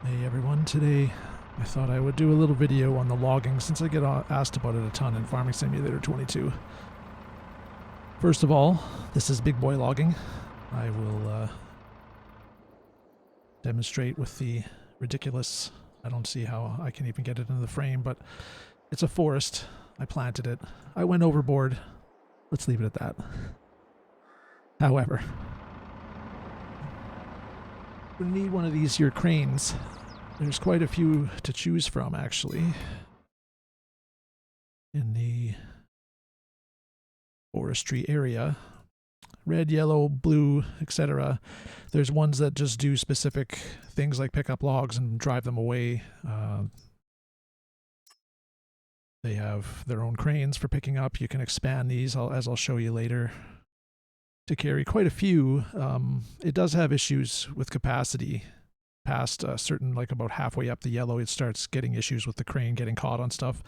Hey everyone, today I thought I would do a little video on the logging since I get asked about it a ton in Farming Simulator 22. First of all, this is big boy logging. I will demonstrate with the ridiculous, I don't see how I can even get it into the frame, but it's a forest. I planted it. I went overboard. Let's leave it at that. However, we need one of these here cranes. There's quite a few to choose from, actually, in the forestry area. Red, yellow, blue, etc. There's ones that just do specific things like pick up logs and drive them away. They have their own cranes for picking up. You can expand these, as I'll show you later, to carry quite a few. It does have issues with capacity. Past a certain, like about halfway up the yellow, it starts getting issues with the crane getting caught on stuff.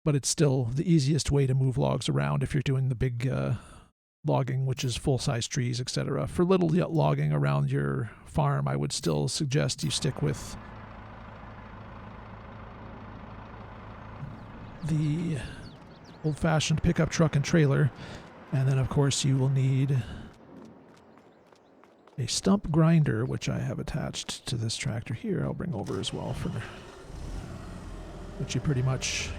But it's still the easiest way to move logs around if you're doing the big logging, which is full-size trees, etc. For little logging around your farm, I would still suggest you stick with the old-fashioned pickup truck and trailer. And then, of course, you will need a stump grinder, which I have attached to this tractor here. I'll bring over as well, for which you pretty much,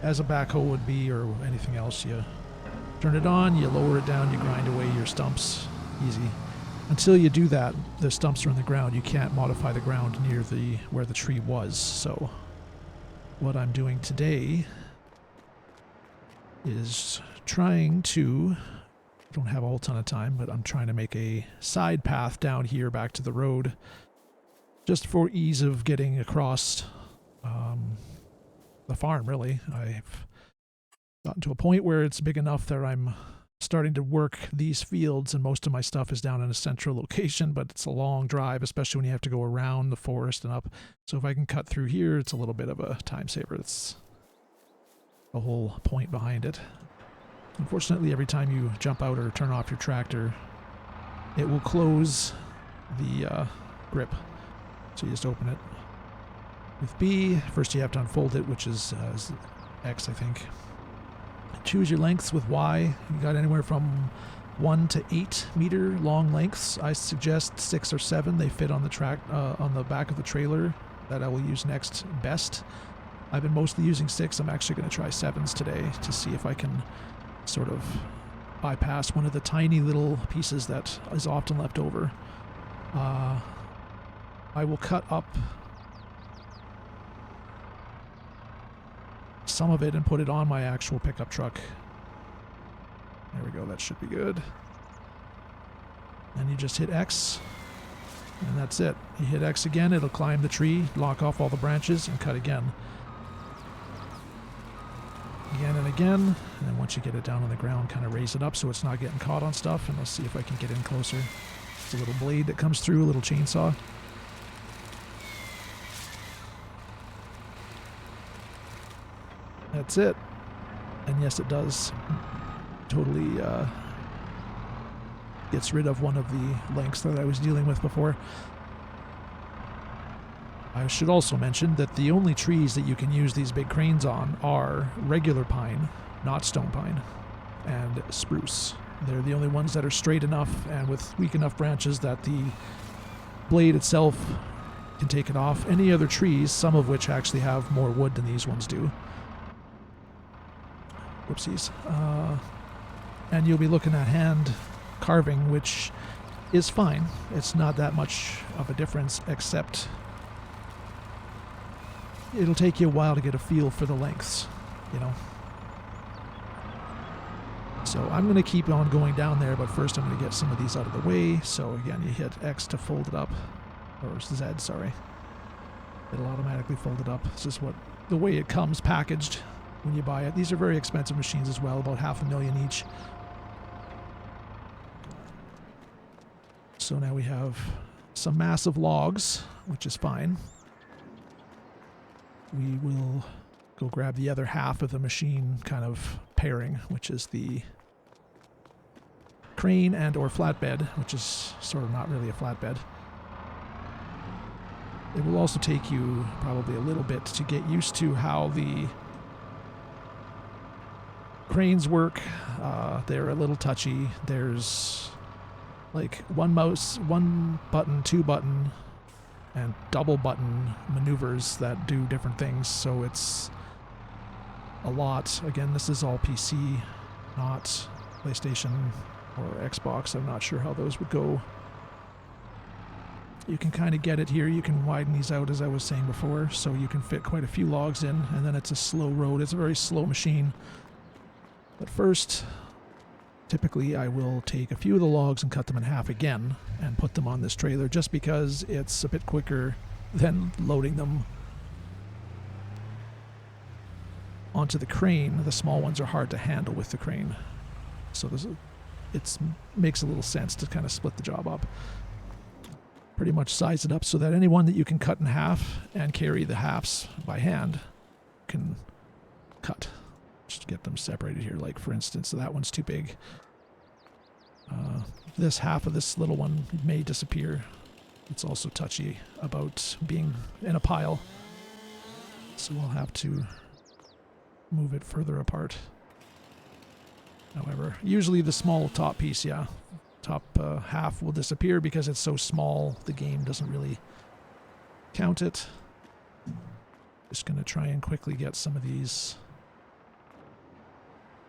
as a backhoe would be or anything else. You turn it on, you lower it down, you grind away your stumps. Easy. Until you do that, the stumps are in the ground. You can't modify the ground near where the tree was. So what I'm doing today is trying to, I don't have a whole ton of time, but I'm trying to make a side path down here back to the road, just for ease of getting across the farm, really. I've gotten to a point where it's big enough that I'm starting to work these fields, and most of my stuff is down in a central location, but it's a long drive, especially when you have to go around the forest and up. So if I can cut through here, it's a little bit of a time saver. That's the whole point behind it. Unfortunately, every time you jump out or turn off your tractor, it will close the grip. So you just open it with B. First you have to unfold it, which is X, I think. Choose your lengths with Y. You got anywhere from 1 to 8 meter long lengths. I suggest 6 or 7. They fit on the on the back of the trailer that I will use next best. I've been mostly using 6. I'm actually going to try 7s today to see if I can sort of bypass one of the tiny little pieces that is often left over. I will cut up some of it and put it on my actual pickup truck. There we go, that should be good. And you just hit X, and that's it. You hit X again, it'll climb the tree, lock off all the branches, and cut again. Again and again, and then once you get it down on the ground, kind of raise it up so it's not getting caught on stuff. And let's see if I can get in closer. It's a little blade that comes through, a little chainsaw. That's it. And yes, it does totally gets rid of one of the lengths that I was dealing with before. I should also mention that the only trees that you can use these big cranes on are regular pine, not stone pine, and spruce. They're the only ones that are straight enough and with weak enough branches that the blade itself can take it off. Any other trees, some of which actually have more wood than these ones do. Whoopsies. And you'll be looking at hand carving, which is fine. It's not that much of a difference, except it'll take you a while to get a feel for the lengths, So I'm going to keep on going down there, but first I'm going to get some of these out of the way. So again, you hit X to fold it up, or Z, sorry. It'll automatically fold it up. This is the way it comes packaged when you buy it. These are very expensive machines as well, about $500,000 each. So now we have some massive logs, which is fine. We will go grab the other half of the machine kind of pairing, which is the crane and or flatbed, which is sort of not really a flatbed. It will also take you probably a little bit to get used to how the cranes work. They're a little touchy. There's like one mouse, one button, two button, and double button maneuvers that do different things. So it's a lot. Again, this is all PC, not PlayStation or Xbox. I'm not sure how those would go. You can kind of get it here. You can widen these out, as I was saying before, so you can fit quite a few logs in, and then it's a slow road. It's a very slow machine. But first, typically I will take a few of the logs and cut them in half again and put them on this trailer, just because it's a bit quicker than loading them onto the crane. The small ones are hard to handle with the crane. So it makes a little sense to kind of split the job up. Pretty much size it up so that anyone that you can cut in half and carry the halves by hand can cut. Just get them separated here. Like, for instance, that one's too big. This half of this little one may disappear. It's also touchy about being in a pile. So we'll have to move it further apart. However, usually the small top piece, top half will disappear because it's so small the game doesn't really count it. Just going to try and quickly get some of these,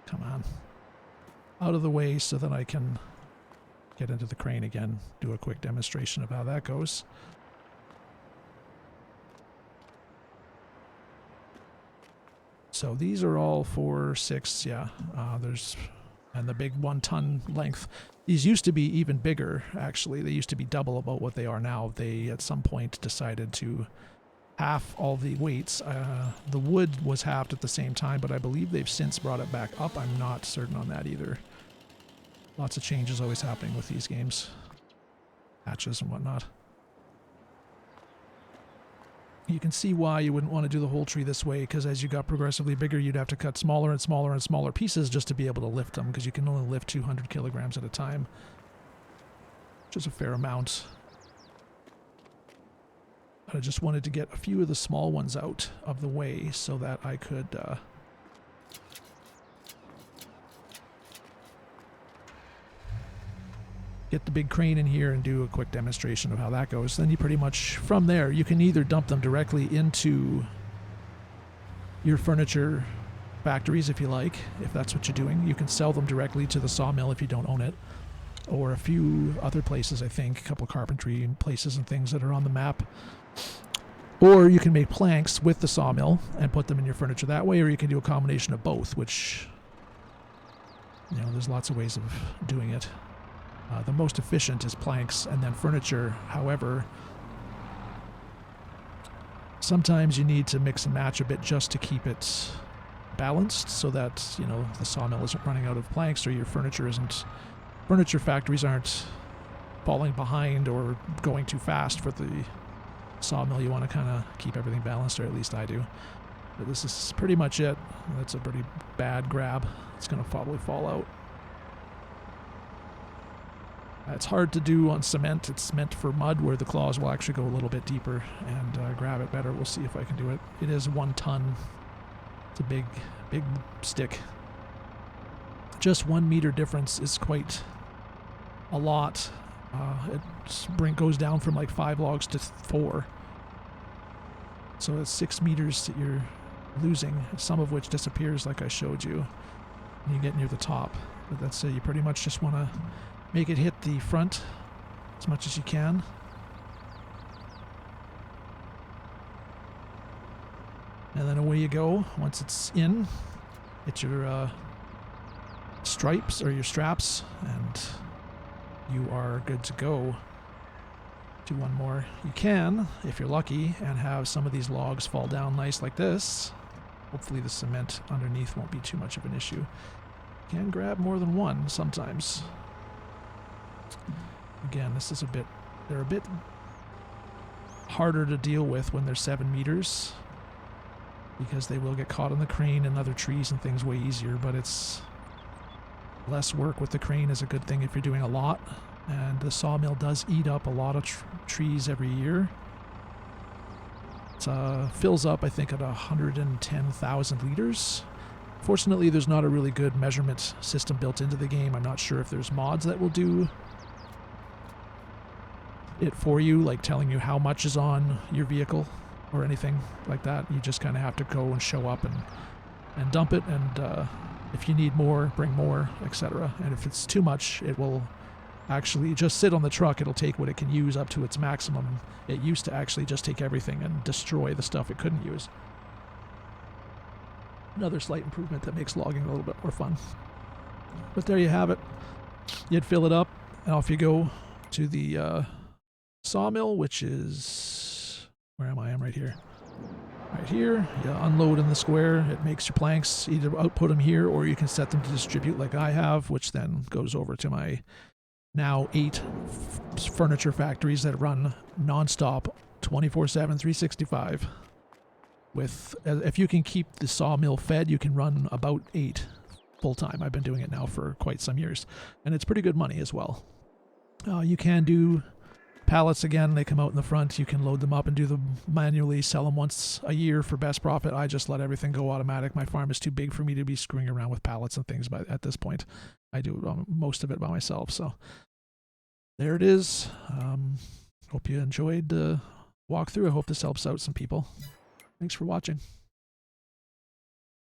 come on, out of the way so that I can get into the crane again, do a quick demonstration of how that goes. So these are all 4, 6, and the big 1 ton length. These used to be even bigger, actually. They used to be double about what they are now. They, at some point, decided to half all the weights. The wood was halved at the same time, but I believe they've since brought it back up. I'm not certain on that either. Lots of changes always happening with these games. Patches and whatnot. You can see why you wouldn't want to do the whole tree this way, because as you got progressively bigger, you'd have to cut smaller and smaller and smaller pieces just to be able to lift them, because you can only lift 200 kilograms at a time, which is a fair amount. But I just wanted to get a few of the small ones out of the way so that I could get the big crane in here and do a quick demonstration of how that goes. Then you pretty much, from there, you can either dump them directly into your furniture factories if you like, if that's what you're doing. You can sell them directly to the sawmill if you don't own it, or a few other places, I think, a couple of carpentry places and things that are on the map. Or you can make planks with the sawmill and put them in your furniture that way, or you can do a combination of both, which, you know, there's lots of ways of doing it. The most efficient is planks and then furniture. However, sometimes you need to mix and match a bit just to keep it balanced so that, you know, the sawmill isn't running out of planks, or your furniture factories aren't falling behind or going too fast for the sawmill. You want to kind of keep everything balanced, or at least I do. But this is pretty much it. That's a pretty bad grab. It's going to probably fall out. It's hard to do on cement. It's meant for mud, where the claws will actually go a little bit deeper and grab it better. We'll see if I can do it. It is 1 ton. It's a big stick. Just 1 meter difference is quite a lot. It goes down from like 5 logs to 4. So it's 6 meters that you're losing, some of which disappears like I showed you when you get near the top. But that's it. You pretty much just want to make it hit the front as much as you can. And then away you go. Once it's in, get your stripes or your straps, and you are good to go. Do one more. You can, if you're lucky, and have some of these logs fall down nice like this. Hopefully the cement underneath won't be too much of an issue. You can grab more than one sometimes. Again, they're a bit harder to deal with when they're 7 meters, because they will get caught in the crane and other trees and things way easier, but it's less work with the crane is a good thing if you're doing a lot, and the sawmill does eat up a lot of trees every year. It fills up, I think, at 110,000 liters. Fortunately, there's not a really good measurement system built into the game. I'm not sure if there's mods that will do it for you, like telling you how much is on your vehicle or anything like that. You just kind of have to go and show up and dump it, and if you need more, bring more, etc. And if it's too much, it will actually just sit on the truck. It'll take what it can use up to its maximum. It used to actually just take everything and destroy the stuff it couldn't use. Another slight improvement that makes logging a little bit more fun. But there you have it. You'd fill it up, and off you go to the sawmill, which is... where am I? I'm right here. Right here. You unload in the square. It makes your planks. Either output them here, or you can set them to distribute like I have, which then goes over to my now 8 furniture factories that run non-stop 24/7, 365. With, if you can keep the sawmill fed, you can run about 8 full-time. I've been doing it now for quite some years, and it's pretty good money as well. You can do pallets again. They come out in the front. You can load them up and do them manually, sell them once a year for best profit. I just let everything go automatic. My farm is too big for me to be screwing around with pallets and things at this point. I do most of it by myself. So there it is. Hope you enjoyed the walkthrough. I hope this helps out some people. Thanks for watching.